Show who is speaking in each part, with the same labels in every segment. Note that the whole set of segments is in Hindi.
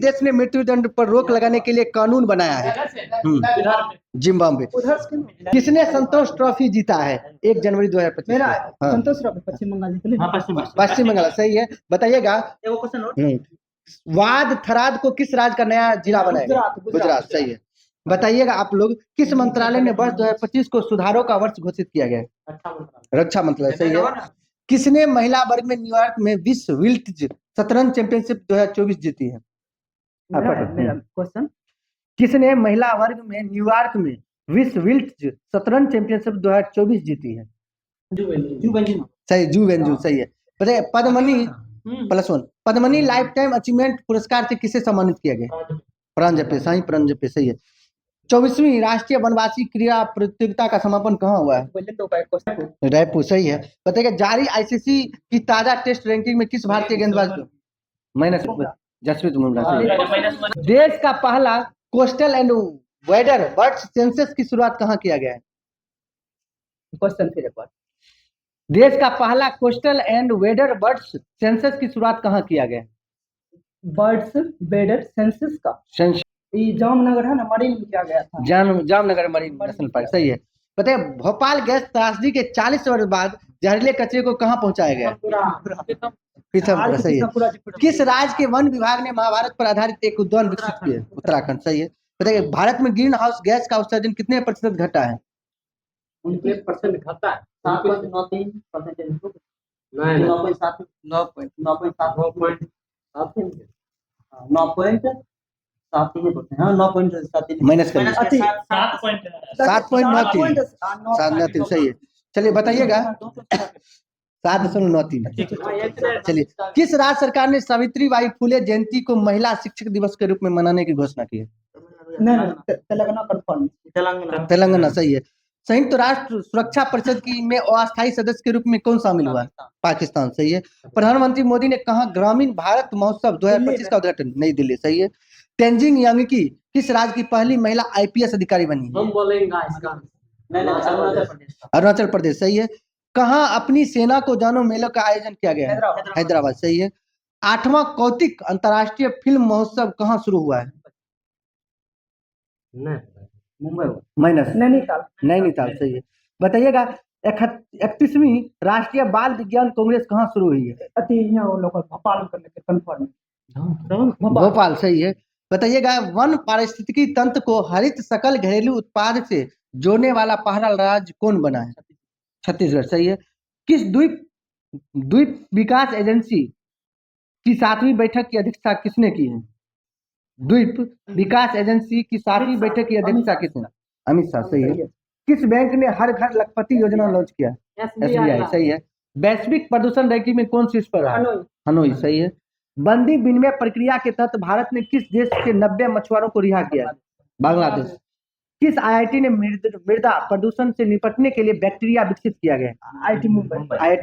Speaker 1: देश ने मृत्युदंड पर रोक लगाने के लिए कानून बनाया है? जिम्बाब्वे। किसने संतोष ट्रॉफी जीता है 1 जनवरी 2025?
Speaker 2: संतोष ट्रॉफी पश्चिम बंगाल।
Speaker 1: पश्चिम बंगाल सही है। बताइएगा, वाद थराद को किस राज्य का नया जिला बनाया? गुजरात सही है। बताइएगा आप लोग, किस मंत्रालय ने वर्ष 2025 को सुधारों का वर्ष घोषित किया गया? रक्षा मंत्रालय सही है। किसने महिला वर्ग में न्यूयॉर्क में विश्व विल्ट्ज शतरंज चैंपियनशिप 2024 जीती है?
Speaker 2: क्वेश्चन,
Speaker 1: किसने महिला वर्ग में न्यूयॉर्क में विश्व विल्ट्ज शतरंज चैंपियनशिप 2024 जीती है? सही, जू वेंजू सही है। बताइए, Padmini +1 Padmini life time achievement पुरस्कार से किसे सम्मानित किया गया? प्रांजपे सही है। 24वीं राष्ट्रीय वनवासी क्रीड़ा प्रतियोगिता का समापन कहाँ हुआ है? रायपुर सही है। बताइए, जारी आईसीसी की ताजा टेस्ट रैंकिंग में किस भारतीय गेंदबाज को जसप्रीत बुमराह। देश का पहला coastal and wader birds census की शुरुआत कहाँ किया गया है?
Speaker 2: क्वेश्चन फिर एक बार।
Speaker 1: देश का पहला coastal and wader birds census की शुरुआत कहाँ किया गया?
Speaker 2: बर्ड्स वेदर सेंसस का जामनगर है ना, मरीन में किया गया था।
Speaker 1: जामनगर मरीन नेशनल पार्क सही है। बताइए, भोपाल गैस त्रासदी के 40 वर्ष बाद जहरीले कचरे को कहाँ पहुंचाया गया? पीथमपुरा सही है। किस राज्य के वन विभाग ने महाभारत पर आधारित एक उद्यान विकसित किया? उत्तराखंड सही है। बताइए, भारत में ग्रीन हाउस गैस का उत्सर्जन कितने प्रतिशत घटा है?
Speaker 2: 19% घटा है। 7.93%। 9.7
Speaker 1: माइनस कर 7.93 सही है। चलिए बताइएगा, 7.93। चलिए, किस राज्य सरकार ने सावित्री बाई फुले जयंती को महिला शिक्षक दिवस के रूप में मनाने की घोषणा की है? तेलंगाना सही है। संयुक्त राष्ट्र सुरक्षा परिषद की में अस्थायी सदस्य के रूप में कौन शामिल हुआ? पाकिस्तान सही है। प्रधानमंत्री मोदी ने कहा ग्रामीण भारत महोत्सव 2025 का उद्घाटन? नई दिल्ली सही है। तेंजिंग यांगी किस राज्य की पहली महिला आईपीएस अधिकारी बनी? अरुणाचल प्रदेश सही है। कहाँ अपनी सेना को जानो मेलों का आयोजन किया गया है? हैदराबाद सही है। 8वां कौतिक अंतर्राष्ट्रीय फिल्म महोत्सव कहाँ शुरू हुआ है? नैनीताल सही है। बताइएगा, 31वीं राष्ट्रीय बाल विज्ञान कांग्रेस कहाँ शुरू हुई है? भोपाल सही है। बताइएगा, वन पारिस्थितिकी तंत्र को हरित सकल घरेलू उत्पाद से जोड़ने वाला पहला राज्य कौन बना है? छत्तीसगढ़ सही है। किस द्वीप विकास एजेंसी की 7वीं बैठक की अध्यक्षता किसने की है? द्वीप विकास एजेंसी की 7वीं बैठक की अध्यक्षता किसने? अमित शाह सही है। किस बैंक ने हर घर लखपति योजना लॉन्च किया? SBI सही है। वैश्विक प्रदूषण रैंकिंग में कौन शीर्ष पर रहा? हनोई सही है। बंदी विनिमय प्रक्रिया के तहत भारत ने किस देश के 90 मछुआरों को रिहा किया? बांग्लादेश। किस आईआईटी ने मृदा प्रदूषण से निपटने के लिए बैक्टीरिया विकसित किया गया? आईआईटी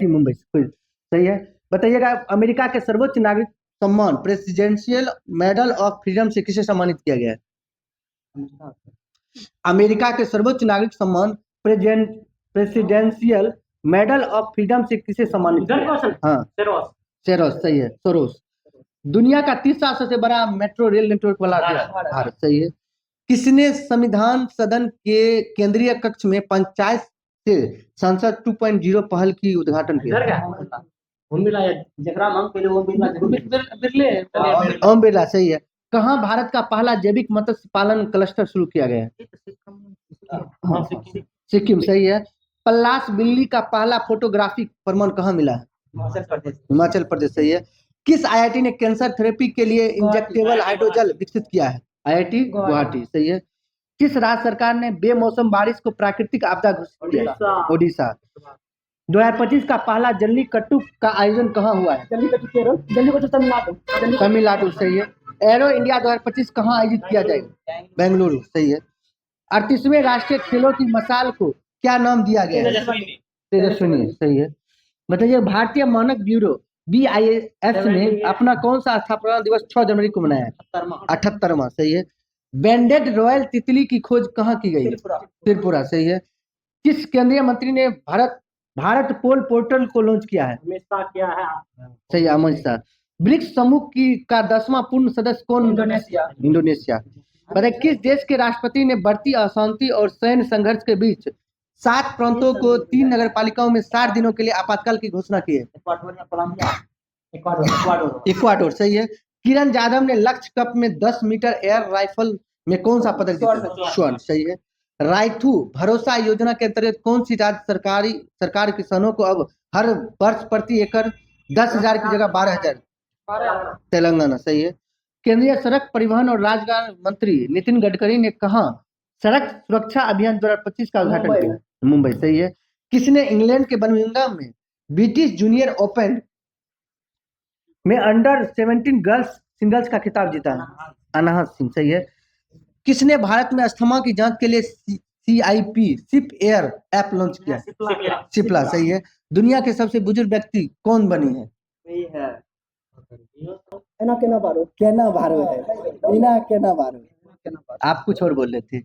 Speaker 1: मुंबई सही है। बताइएगा, अमेरिका के सर्वोच्च नागरिक सम्मान प्रेसिडेंशियल मेडल ऑफ फ्रीडम से किसे सम्मानित किया गया है? अमेरिका के सर्वोच्च नागरिक सम्मान प्रेसिडेंशियल मेडल ऑफ फ्रीडम से किसे सम्मानित किया? सोरोस सही है। सोरोस। दुनिया का तीसरा सबसे बड़ा मेट्रो रेल नेटवर्क वाला भारत सही है। किसने संविधान सदन के केंद्रीय कक्ष में पंचायत से संसद 2.0 पहल की उद्घाटन किया? ओम बिरला सही है। कहाँ भारत का पहला जैविक मत्स्य पालन क्लस्टर शुरू किया गया है? सिक्किम सही है। पल्लास बिल्ली का पहला फोटोग्राफिक प्रमाण कहाँ मिला है? हिमाचल प्रदेश सही है। किस आईआईटी ने कैंसर थेरेपी के लिए इंजेक्टेबल हाइड्रोजल विकसित किया है? आईआईटी गुवाहाटी सही है। किस राज्य सरकार ने बेमौसम बारिश को प्राकृतिक आपदा घोषित किया? ओडिशा। 2025 का पहला जल्लीकट्टू का आयोजन कहाँ हुआ है? जल्लीकट्टू तमिलनाडु सही है। एरो इंडिया 2025 कहाँ आयोजित किया जाएगा? बेंगलुरु सही है। 38वें राष्ट्रीय खेलों की मशाल को क्या नाम दिया गया है? तेजस्विनी सही है। बताइए, भारतीय मानक ब्यूरो BIS ने अपना कौन सा स्थापना दिवस 6 जनवरी को मनाया? 78वां सही है। बैंडेड रॉयल तितली की खोज कहाँ की गई? त्रिपुरा सही है। किस केंद्रीय मंत्री ने भारत पोल पोर्टल को लॉन्च किया है? सही, अमित शाह। ब्रिक्स समूह की का 10वां पूर्ण सदस्य कौन?
Speaker 2: इंडोनेशिया।
Speaker 1: इंडोनेशिया। बताइए किस देश के राष्ट्रपति ने बढ़ती अशांति और सैन्य संघर्ष के बीच 7 प्रांतों को 3 नगर पालिकाओं में 60 दिनों के लिए आपातकाल की घोषणा की है? इक्वाडोर। सही है। किरण जाधव ने लक्ष्य कप में 10 मीटर एयर राइफल में कौन सा पदक जीता? स्वर्ण। सही है। रायथू भरोसा योजना के अंतर्गत कौन सी राज्य सरकार किसानों को अब हर वर्ष प्रति एकड़ 10,000 की जगह 12,000? तेलंगाना। सही है। केंद्रीय सड़क परिवहन और राजमार्ग मंत्री नितिन गडकरी ने कहा सड़क सुरक्षा अभियान 2025 का उद्घाटन किया? मुंबई। सही है। किसने इंग्लैंड के बर्मिंघम में ब्रिटिश जूनियर ओपन में अंडर 17 गर्ल्स सिंगल्स का खिताब जीता? अनाहत सिंह। सही है। किसने भारत में अस्थमा की जांच के लिए CIP Cip air app launch किया? सिप्ला। सही है। दुनिया के सबसे बुजुर्ग व्यक्ति कौन बनी है?
Speaker 2: केना बारो
Speaker 1: है। आप कुछ और बोल रहे थे।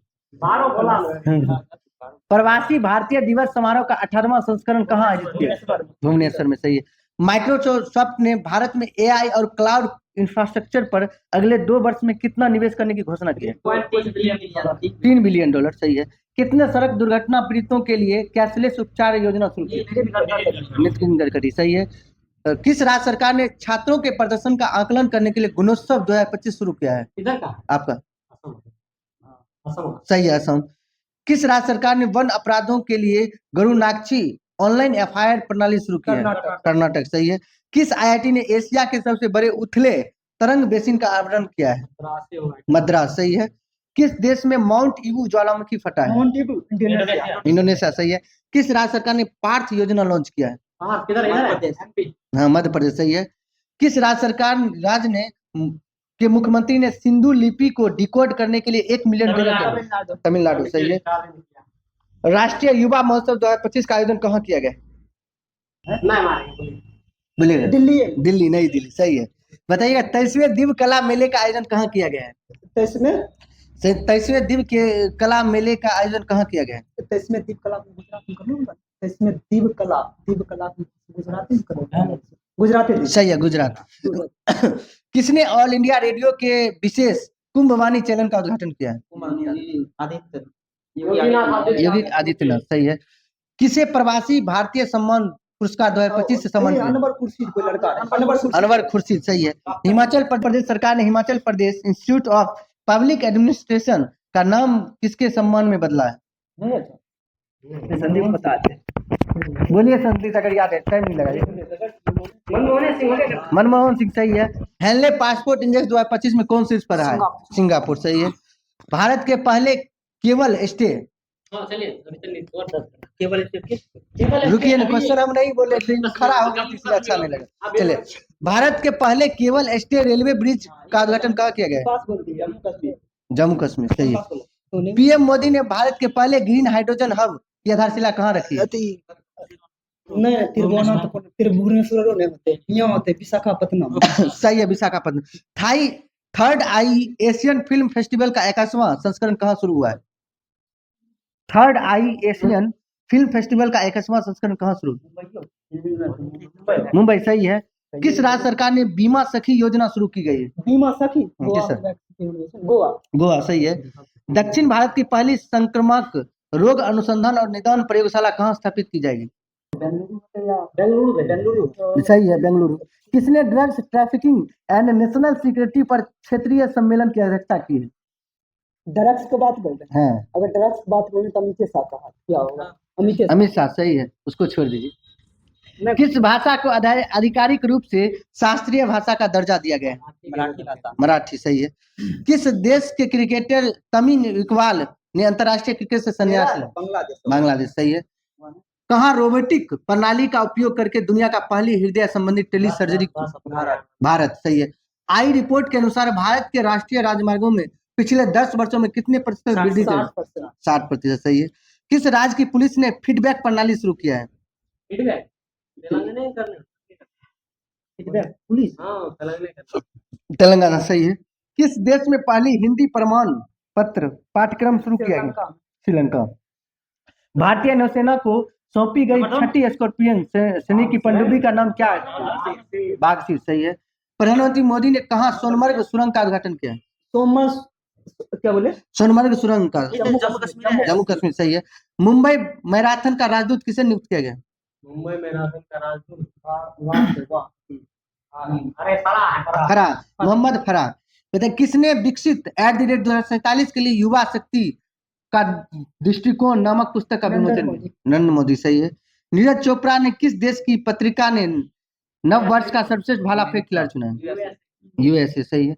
Speaker 1: प्रवासी भारतीय दिवस समारोह का 18वां संस्करण कहाँ आयोजित किया? भुवनेश्वर में। सही है। माइक्रोसॉफ्ट ने भारत में AI और क्लाउड इंफ्रास्ट्रक्चर पर अगले 2 वर्ष में कितना निवेश करने की घोषणा की है? $3 बिलियन। सही है। कितने सड़क दुर्घटना पीड़ितों के लिए कैशलेस उपचार योजना शुरू की? नितिन गडकरी। सही है। किस राज्य सरकार ने छात्रों के प्रदर्शन का आकलन करने के लिए गुणोत्सव 2025 शुरू किया है? आपका सही है। असम। किस राज्य सरकार ने वन अपराधों के लिए गरुनाक्षी ऑनलाइन FIR प्रणाली शुरू की है? कर्नाटक। सही है। किस IIT ने एशिया के सबसे बड़े उथले तरंग बेसिन का आवरण किया है? मद्रास। सही है। किस देश में माउंट ईबू ज्वालामुखी फटा है? इंडोनेशिया। सही है। किस राज्य सरकार ने पार्थ योजना लॉन्च किया है? हाँ, मध्य प्रदेश। सही है। किस राज्य ने के मुख्यमंत्री ने सिंधु लिपि को डिकोड करने के लिए $1 मिलियन दिया? तमिलनाडु। सही है। राष्ट्रीय युवा महोत्सव 2025 का आयोजन कहाँ किया गया? दिल्ली। नई दिल्ली। सही है। बताइएगा 23वें दिव्य कला मेले का आयोजन कहाँ किया गया है? 23वें दिव्य के कला मेले का आयोजन कहाँ किया गया है?
Speaker 2: 23वें दिव्य कला गुजराती।
Speaker 1: सही है। गुजरात। किसने ऑल इंडिया रेडियो के विशेष कुंभवाणी चैनल का उद्घाटन किया है? योगी आदित्यनाथ। सही है। किसे प्रवासी भारतीय सम्मान पुरस्कार 2025 से सम्मानित? अनवर खुर्शीद। सही है। हिमाचल प्रदेश सरकार ने Himachal Pradesh institute of public administration का नाम किसके सम्मान में बदला है? संदीप बता दे। बोलिए संदीप, अगर याद है, टाइम नहीं लगा। मनमोहन सिंह। सही है। हेनले पासपोर्ट इंडेक्स 2025 में कौन शीर्ष पर रहा है? सिंगापुर। सही है। भारत के पहले केबल स्टे रुकिए ना, क्वेश्चन हम नहीं बोले थे, खड़ा हो गया इसलिए अच्छा नहीं लगा। चलिए, भारत के पहले केबल स्टे रेलवे ब्रिज का उद्घाटन कहाँ किया गया? जम्मू कश्मीर। सही है। PM मोदी ने भारत के पहले ग्रीन हाइड्रोजन हब की आधारशिला कहाँ रखी है? विशाखापत्तनम। सही है। विशाखापत्तनम। थर्ड आई एशियन फिल्म फेस्टिवल का 21वां संस्करण कहाँ शुरू हुआ है? थर्ड आई एशियन फिल्म फेस्टिवल का 21वां संस्करण कहाँ शुरू? मुंबई। सही है। किस राज्य सरकार ने बीमा सखी योजना शुरू की गई है?
Speaker 2: बीमा सखी
Speaker 1: गोवा। सही है। दक्षिण भारत की पहली संक्रामक रोग अनुसंधान और निदान प्रयोगशाला कहाँ स्थापित की जाएगी? बेंगलुरु। सही है। बेंगलुरु। किसने drugs trafficking and national security पर क्षेत्रीय सम्मेलन की अध्यक्षता की है?
Speaker 2: ड्रग्स की बात बोल रहे हैं। अगर ड्रग्स की बात बोले तो अमित शाह कहा क्या होगा?
Speaker 1: अमित शाह। सही है, उसको छोड़ दीजिए। किस भाषा को आधिकारिक रूप से शास्त्रीय भाषा का दर्जा दिया गया है? मराठी। सही है। किस देश के क्रिकेटर तमीम इकबाल ने अंतरराष्ट्रीय क्रिकेट से संन्यास लिया? बांग्लादेश। सही है। कहाँ रोबोटिक प्रणाली का उपयोग करके दुनिया का पहली हृदय संबंधी टेली सर्जरी? भारत। सही है। आई रिपोर्ट के अनुसार भारत के राष्ट्रीय राजमार्गों में पिछले 10 वर्षों में कितने प्रतिशत वृद्धि? 60%। सही है। किस राज्य की पुलिस ने फीडबैक प्रणाली शुरू किया है? तेलंगाना। सही है। किस देश में पहली हिंदी प्रमाण पत्र पाठ्यक्रम शुरू किया गया? श्रीलंका। भारतीय नौसेना को सौंपी गई 6ठी स्कॉर्पियन श्रेणी की पनडुब्बी का नाम क्या है? बागशीर। सही है। प्रधानमंत्री मोदी ने कहा सोनमर्ग सुरंग का उद्घाटन किया?
Speaker 2: सोमस क्या बोले?
Speaker 1: सोनमर्ग सुरंग का।
Speaker 2: जम्मू
Speaker 1: कश्मीर सही है। मुंबई मैराथन का राजदूत किसे नियुक्त किया गया?
Speaker 2: मुंबई मैराथन का राजदूत
Speaker 1: फरहाद, मोहम्मद फरहाद। बताइए किसने विकसित @2047 के लिए युवा शक्ति का दृष्टिकोण नामक पुस्तक का विमोचन किया? नरेंद्र मोदी सही है। नीरज चोपड़ा ने किस देश की पत्रिका ने नव वर्ष का सर्वश्रेष्ठ भाला फेंक खिलाड़ी चुना है? यूएसए सही है।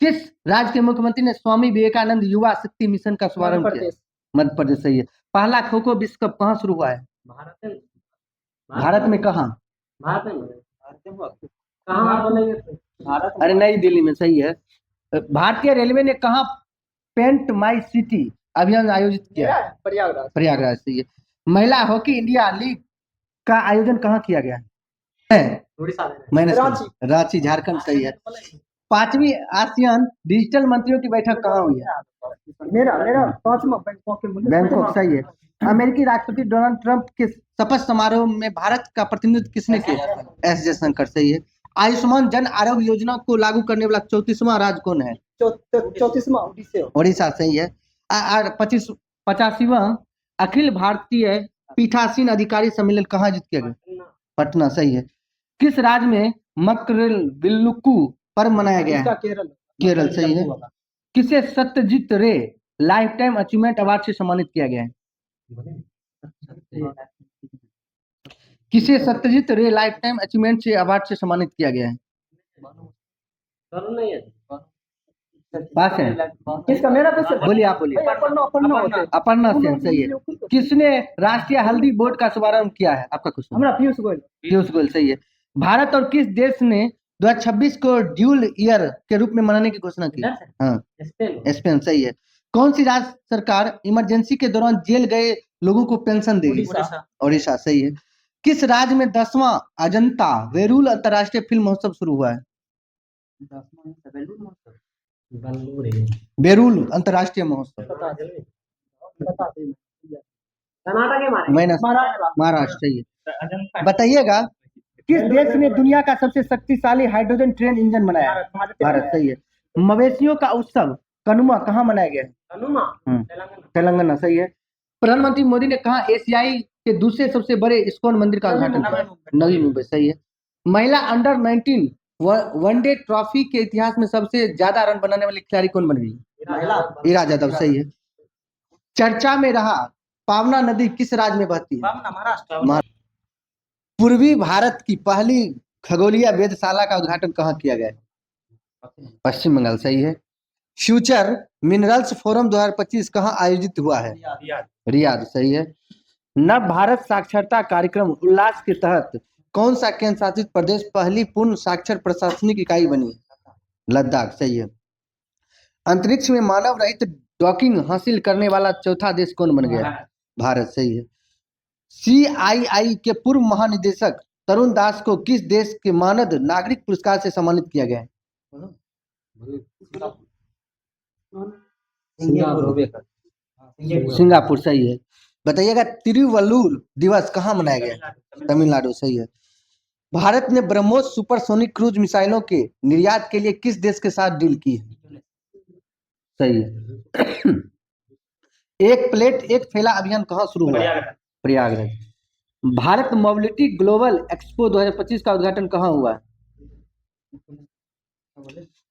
Speaker 1: किस राज्य के मुख्यमंत्री ने स्वामी विवेकानंद युवा शक्ति मिशन का शुभारंभ किया? मध्य प्रदेश सही है। पहला खो खो विश्व कप कहाँ शुरू हुआ है? भारत में कहाँ? अरे नई दिल्ली में सही है। भारतीय रेलवे ने कहाँ पेंट माई सिटी अभियान आयोजित किया? प्रयागराज सही है। महिला हॉकी इंडिया लीग का आयोजन कहाँ किया गया है? रांची झारखंड सही है। 5वीं आसियान डिजिटल मंत्रियों की बैठक कहाँ हुई है?
Speaker 2: मेरा 5वां
Speaker 1: बैंकॉक सही है। अमेरिकी राष्ट्रपति डोनाल्ड ट्रंप के शपथ समारोह में भारत का प्रतिनिधित्व किसने किया? एस जयशंकर सही है। आयुष्मान जन आरोग्य योजना को लागू करने वाला 34वां राज्य कौन है?
Speaker 2: 34वां
Speaker 1: ओडिशा सही है। 85वां अखिल भारतीय पीठासीन अधिकारी सम्मेलन कहाँ आयोजित किया गया? पटना सही है। किस राज्य में मकरविल्लुक्कू पर्व मनाया गया है? केरल सही है। किसे सत्यजीत रे लाइफ टाइम अचीवमेंट अवार्ड से सम्मानित किया गया है? किसे सत्यजीत रे लाइफ टाइम अचीवमेंट से अवार्ड से सम्मानित किया गया है? पास है।
Speaker 2: किसका? मेरा क्वेश्चन
Speaker 1: बोलिए, आप बोलिए। अपर्णा सेन सही है। किसने राष्ट्रीय हल्दी बोर्ड का शुभारंभ किया है? आपका क्वेश्चन।
Speaker 2: हमारा पीयूष गोयल।
Speaker 1: पीयूष गोयल सही है। भारत और किस देश ने 2026 को ड्यूल ईयर के रूप में मनाने की घोषणा की? हाँ, स्पेन सही है। कौन सी राज्य सरकार इमरजेंसी के दौरान जेल गए लोगों को पेंशन देगी? ओडिशा सही है। किस राज्य में 10वां अजंता वेरूल अंतर्राष्ट्रीय फिल्म महोत्सव शुरू हुआ है? बेरूल अंतर्राष्ट्रीय महोत्सव महाराष्ट्र सही है। बताइएगा किस देश ने दुनिया का सबसे शक्तिशाली हाइड्रोजन ट्रेन इंजन बनाया? भारत सही है। मवेशियों का उत्सव कनुमा कहाँ मनाया गया? तेलंगाना सही है। प्रधानमंत्री मोदी ने कहा एशियाई के दूसरे सबसे बड़े इस्कॉन मंदिर का उद्घाटन किया? नवी मुंबई सही है। महिला अंडर 19 वनडे ट्रॉफी के इतिहास में सबसे ज्यादा रन बनाने वाली खिलाड़ी कौन बन गई? ईरा यादव सही है। चर्चा में रहा पावना नदी किस राज्य में बहती है? महाराष्ट्र। पूर्वी भारत की पहली खगोलीय वेधशाला का उद्घाटन कहाँ किया गया? पश्चिम बंगाल सही है। फ्यूचर मिनरल्स फोरम 2025 कहाँ आयोजित हुआ है? रियाद सही है। नव भारत साक्षरता कार्यक्रम उल्लास के तहत कौन सा केंद्र शासित प्रदेश पहली पूर्ण साक्षर प्रशासनिक इकाई बनी? लद्दाख सही है। अंतरिक्ष में मानव रहित डॉकिंग हासिल करने वाला चौथा देश कौन बन गया? भारत सही है। CII के पूर्व महानिदेशक तरुण दास को किस देश के मानद नागरिक पुरस्कार से सम्मानित किया गया है? सिंगापुर सही है। बताइएगा तिरुवल्लुर दिवस कहाँ मनाया गया? तमिलनाडु सही है। भारत ने ब्रह्मोस सुपरसोनिक क्रूज मिसाइलों के निर्यात के लिए किस देश के साथ डील की है? सही है। एक प्लेट एक थैला अभियान कहाँ शुरू हुआ? Prayagraj. Bharat mobility global expo 2025 का उद्घाटन कहाँ हुआ?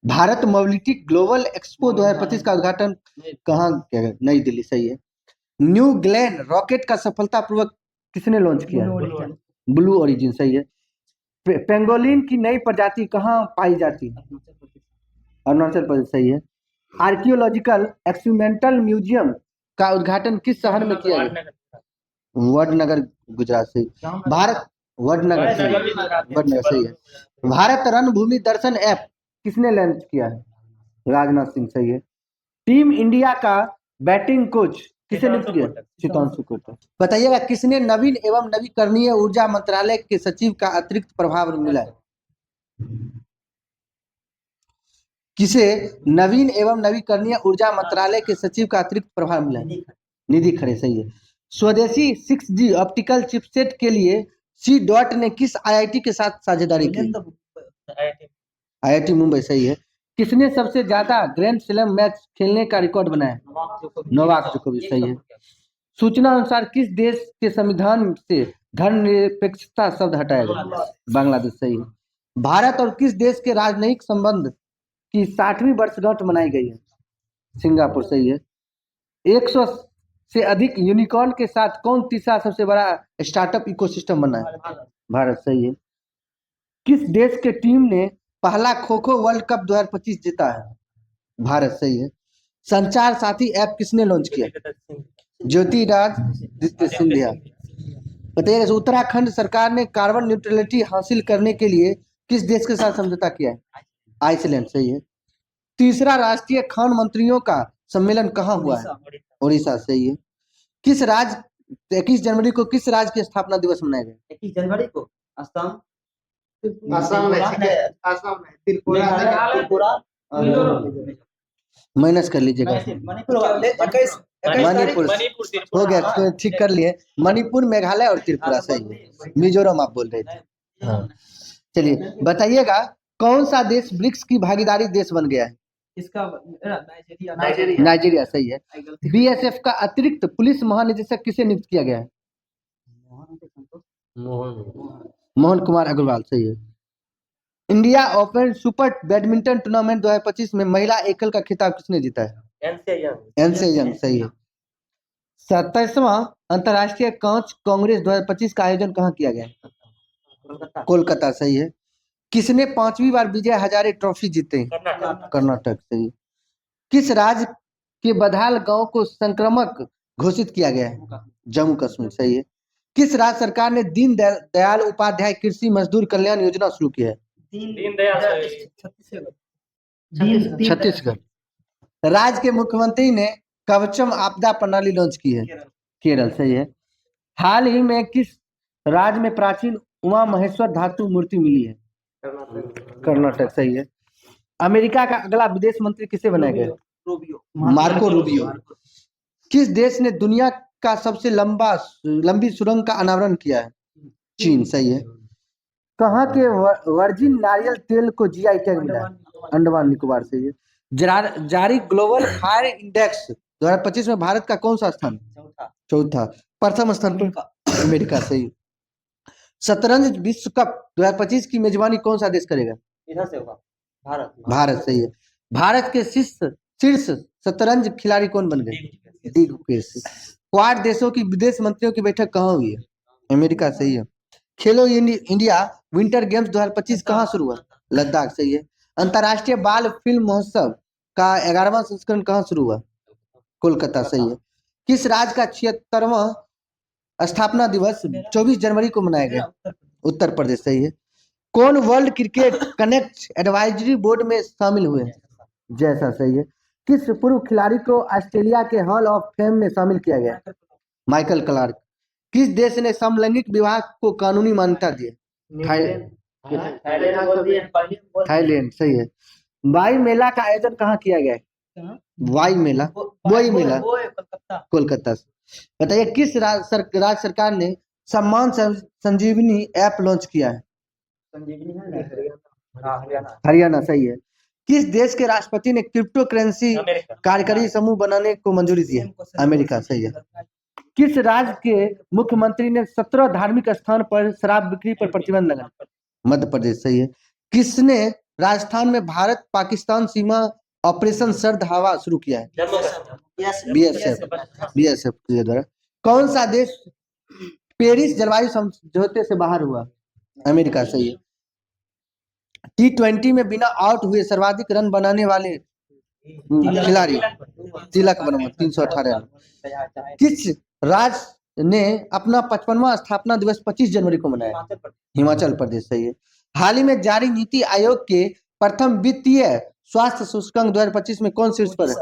Speaker 1: भारत मोबिलिटी ग्लोबल एक्सपो 2025 का उद्घाटन कहाँ किया गया? नई दिल्ली सही है। न्यू ग्लेन रॉकेट का सफलतापूर्वक किसने लॉन्च किया? ब्लू ओरिजिन सही है। पेंगोलिन की नई प्रजाति कहाँ पाई जाती है? अरुणाचल प्रदेश सही है। आर्कियोलॉजिकल एक्सपेरिमेंटल म्यूजियम का उद्घाटन किस शहर में किया गया? वडनगर गुजरात से। भारत वडनगर सही है। भारत रणभूमि दर्शन ऐप किसने लॉन्च किया है? राजनाथ सिंह सही है। टीम इंडिया का बैटिंग कोच किसे नियुक्त किया? चितांशु कोटा। बताइएगा किसने नवीन एवं नवीकरणीय ऊर्जा मंत्रालय के सचिव का अतिरिक्त प्रभाव मिला है? किसे नवीन एवं नवीकरणीय ऊर्जा मंत्रालय के सचिव का अतिरिक्त प्रभाव मिला है? निधि खरे सही है। स्वदेशी 6G ऑप्टिकल चिपसेट के लिए C. ने किस IIT के साथ साझेदारी की? IIT मुंबई सही है। किसने सबसे ज्यादा ग्रैंड स्लैम मैच खेलने का रिकॉर्ड बनाया? नोवाक जोकोविच सही है। सूचना अनुसार किस देश के संविधान से धर्मनिरपेक्षता शब्द हटाया गया? बांग्लादेश सही है। भारत और किस देश के राजनयिक संबंध की 60वीं वर्षगांठ मनाई गई है? सिंगापुर सही है। 100 से अधिक यूनिकॉर्न के साथ कौन तीसरा सबसे बड़ा स्टार्टअप इकोसिस्टम बना है? भारत सही है। किस देश के टीम ने पहला खो खो वर्ल्ड कप 2025 जीता है? भारत सही है। संचार साथी ऐप किसने लॉन्च किया? ज्योतिरादित्य सिंधिया। बताइएगा, उत्तराखंड सरकार ने कार्बन न्यूट्रलिटी हासिल करने के लिए किस देश के साथ समझौता किया है? आइसलैंड सही है। तीसरा राष्ट्रीय खान मंत्रियों का सम्मेलन कहाँ हुआ है? उड़ीसा सही है। किस राज्य 21 जनवरी को किस राज्य की स्थापना दिवस मनाया गया?
Speaker 2: 21 जनवरी को असम त्रिपुरा
Speaker 1: माइनस कर लीजिएगा। मणिपुर हो गया, तो ठीक कर लिए। मणिपुर, मेघालय और त्रिपुरा सही है। मिजोरम आप बोल रहे थे। हाँ, चलिए बताइएगा, कौन सा देश ब्रिक्स की भागीदारी देश बन गया है?
Speaker 2: इसका
Speaker 1: नाइजीरिया सही है। BSF का अतिरिक्त पुलिस महानिदेशक किसे नियुक्त किया गया है? मोहन कुमार अग्रवाल सही है। India open super badminton tournament 2025 में महिला एकल का खिताब किसने जीता है? एनसे यंग सही है। 27वां अंतर्राष्ट्रीय कांच कांग्रेस 2025 का आयोजन कहाँ किया गया? कोलकाता सही है। किसने 5वीं बार विजय हजारे ट्रॉफी जीते? कर्नाटक सही है। किस राज्य के बधाल गांव को संक्रमक घोषित किया गया है? जम्मू कश्मीर सही है। किस राज्य सरकार ने दीन दयाल उपाध्याय कृषि मजदूर कल्याण योजना शुरू की है? छत्तीसगढ़। राज्य के मुख्यमंत्री ने कवचम आपदा प्रणाली लॉन्च की है? केरल सही है। हाल ही में किस राज्य में प्राचीन उमा महेश्वर धातु मूर्ति मिली है? कर्नाटक सही है। अमेरिका का अगला विदेश मंत्री किसे बनाया गया? Marco Rubio. किस देश ने दुनिया का सबसे लंबी सुरंग का अनावरण किया है? चीन सही है। कहाँ के वर्जिन नारियल तेल को GI टैग मिला है? अंडमान निकोबार सही है। जारी ग्लोबल फायर इंडेक्स 2025 में भारत का कौन सा स्थान? चौथा। प्रथम स्थान पर अमेरिका सही। शतरंज विश्व कप 2025 की मेजबानी कौन सा देश करेगा?
Speaker 2: इधर से होगा
Speaker 1: भारत सही है। भारत के शीर्ष शतरंज खिलाड़ी कौन बन गए? डी गुकेश। क्वाड देशों की विदेश मंत्रियों की बैठक कहाँ हुई है? अमेरिका सही है। खेलो इंडिया विंटर गेम्स 2025 कहाँ शुरू हुआ? लद्दाख सही है। अंतर्राष्ट्रीय बाल फिल्म महोत्सव का 11वां संस्करण कहाँ शुरू हुआ? कोलकाता सही है। किस राज्य का 76वां स्थापना दिवस 24 जनवरी को मनाया गया? उत्तर प्रदेश सही है। कौन world cricket connect advisory board में शामिल हुए? जैसा सही है। किस पूर्व खिलाड़ी को ऑस्ट्रेलिया के हॉल ऑफ फेम में शामिल किया गया? Michael Clarke. किस देश ने समलैंगिक विवाह को कानूनी मान्यता दी? थाईलैंड सही है। वाई मेला का आयोजन कहाँ किया गया है? वाई मेला कोलकाता से। बताइए, किस राज्य सरकार ने सम्मान संजीवनी ऐप लॉन्च किया है? हरियाणा सही है। किस देश के राष्ट्रपति ने क्रिप्टो करेंसी कार्यकारी समूह बनाने को मंजूरी दी है? अमेरिका सही है। किस राज्य के मुख्यमंत्री ने 17 धार्मिक स्थान पर शराब बिक्री पर प्रतिबंध लगाया? मध्य प्रदेश सही है। किसने राजस्थान में भारत पाकिस्तान सीमा ऑपरेशन सर्द हवा शुरू किया है? BSF के द्वारा। कौन सा देश पेरिस जलवायु समझौते से बाहर हुआ? अमेरिका सही है। T20 में बिना आउट हुए सर्वाधिक रन बनाने वाले खिलाड़ी तिलक वर्मा 318 रन। किस राज्य ने अपना 55वां स्थापना दिवस 25 जनवरी को मनाया? हिमाचल प्रदेश सही है। हाल ही में जारी नीति आयोग के प्रथम वित्तीय स्वास्थ्य सूचकांक 2025 में कौन शीर्ष पर है?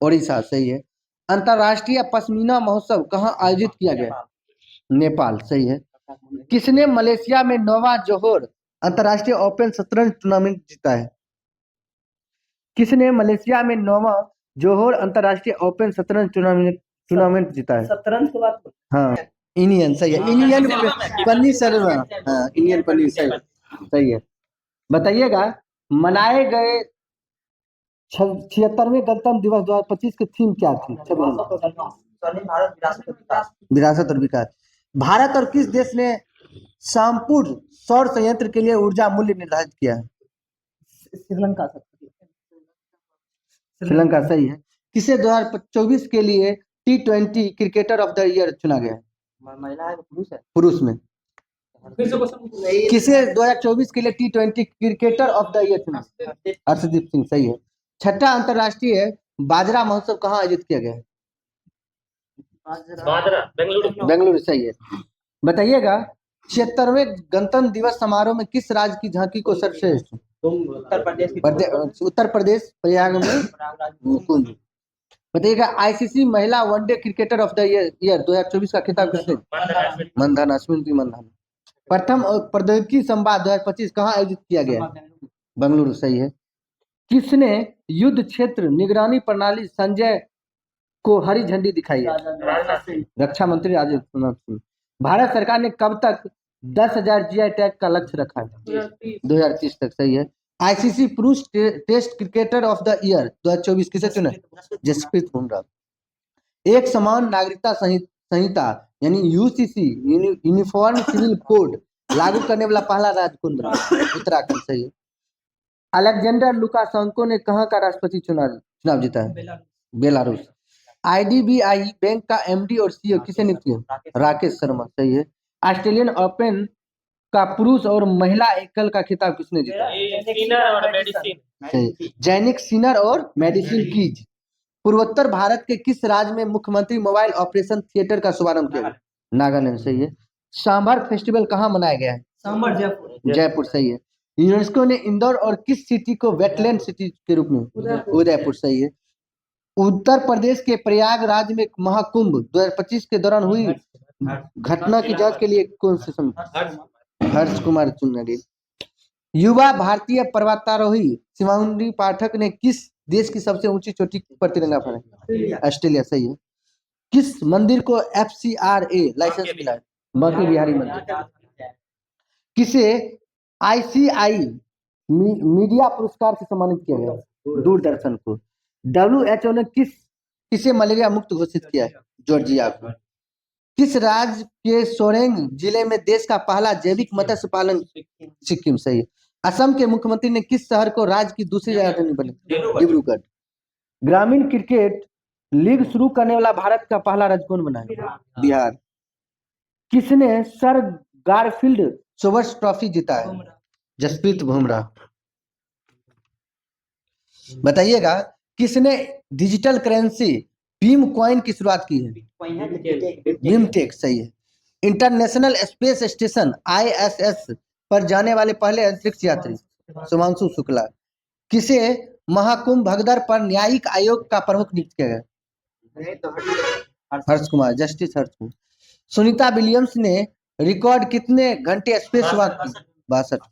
Speaker 1: ओडिशा सही है। अंतरराष्ट्रीय पश्मीना महोत्सव कहाँ आयोजित किया गया? नेपाल सही है। किसने मलेशिया में नोवा जोहोर अंतरराष्ट्रीय ओपन शतरंज टूर्नामेंट जीता है? किसने मलेशिया में नोवा जोहोर अंतरराष्ट्रीय ओपन शतरंज टूर्नामेंट जीता है?
Speaker 2: शतरंज के बाद
Speaker 1: हाँ, इंडियन सही है। इंडियन पन्नी शर्मा। हाँ, इंडियन पन्नी सही है। बताइएगा, मनाए गए 76वें गणतंत्र दिवस 2025 की थीम क्या थी? विरासत और विकास। भारत और किस देश ने संपूर्ण सौर संयंत्र के लिए ऊर्जा मूल्य निर्धारित किया है?
Speaker 2: श्रीलंका
Speaker 1: श्रीलंका सही है। किसे 2024 के लिए T20 cricketer of the year चुना गया है?
Speaker 2: महिला है पुरुष है?
Speaker 1: पुरुष में। किसे 2024 के लिए T20 cricketer of the year चुना? अर्शदीप सिंह सही है। छठा अंतरराष्ट्रीय बाजरा महोत्सव कहाँ आयोजित किया गया है? बेंगलुरु सही है। बताइएगा 76वें गणतंत्र दिवस समारोह में किस राज्य की झांकी को सर्वश्रेष्ठ? उत्तर प्रदेश प्रयाग में कुंभ। बताइएगा आईसीसी महिला one day cricketer of the year 2024 का खिताब किसने? मंधाना, स्मृति मंधाना। प्रथम प्रौद्योगिकी संवाद 2025 कहाँ आयोजित किया गया? बेंगलुरु सही है। किसने युद्ध क्षेत्र निगरानी प्रणाली संजय को हरी झंडी दिखाई है? रक्षा मंत्री राजनाथ सिंह। भारत सरकार ने कब तक 10,000 जीआई टैग का लक्ष्य रखा है? 2030 तक सही है। आईसीसी पुरुष test cricketer of the year 2024 किसे चुना? जसप्रीत बुमराह। एक समान नागरिकता संहिता यानी यूसीसी यूनिफॉर्म सिविल कोड लागू करने वाला पहला राज्य कौन बना? उत्तराखंड सही है। अलेक्जेंडर लुकाशेंको ने कहाँ का राष्ट्रपति चुनाव जीता है? बेलारूस। आईडीबीआई बैंक का एमडी और सीईओ किसे नियुक्त किया? राकेश शर्मा सही है। ऑस्ट्रेलियन ओपन का पुरुष और महिला एकल का खिताब किसने जीता? सही। जैनिक सिनर और मेडिसिन कीज। पूर्वोत्तर भारत के किस राज्य में मुख्यमंत्री मोबाइल ऑपरेशन थिएटर का शुभारंभ किया? नागालैंड सही है। सांभर फेस्टिवल कहाँ मनाया गया है?
Speaker 2: सांभर जयपुर।
Speaker 1: जयपुर सही है। यूनेस्को ने इंदौर और किस सिटी को वेटलैंड सिटी के रूप में? उदयपुर सही है। उत्तर प्रदेश के प्रयागराज में महाकुंभ 2025 के दौरान हुई घटना की जांच के लिए कौन से हर्ष कुमार चुना गए? युवा भारतीय पर्वतारोही शिवांगी पाठक ने किस देश की सबसे ऊंची चोटी पर तिरंगा फहराया? ऑस्ट्रेलिया सही है। किस मंदिर को FCRA लाइसेंस मिला है? बांके बिहारी मंदिर। किसे ICI मीडिया पुरस्कार से सम्मानित किया गया? दूरदर्शन को। WHO ने किसे मलेरिया मुक्त घोषित किया है? जॉर्जिया को। किस राज्य के सोरेंग जिले में देश का पहला जैविक मत्स्य पालन? सिक्किम सही है। असम के मुख्यमंत्री ने किस शहर को राज्य की दूसरी राजधानी बने? डिब्रूगढ़। ग्रामीण क्रिकेट लीग शुरू करने वाला भारत का पहला राज्य कौन बना है? बिहार। किसने सर गारफील्ड सोबर्स ट्रॉफी जीता है? जसप्रीत बुमराह। बताइएगा किसने डिजिटल करेंसी बीम कॉइन की शुरुआत की है? बीमटेक सही है। इंटरनेशनल स्पेस स्टेशन ISS पर जाने वाले पहले अंतरिक्ष यात्री? शुभांशु शुक्ला। किसे महाकुंभ भगदड़ पर न्यायिक आयोग का प्रमुख नियुक्त किया गया? हर्ष कुमार, जस्टिस हर्ष कुमार। सुनीता विलियम्स ने रिकॉर्ड कितने घंटे स्पेस वॉक की? 62।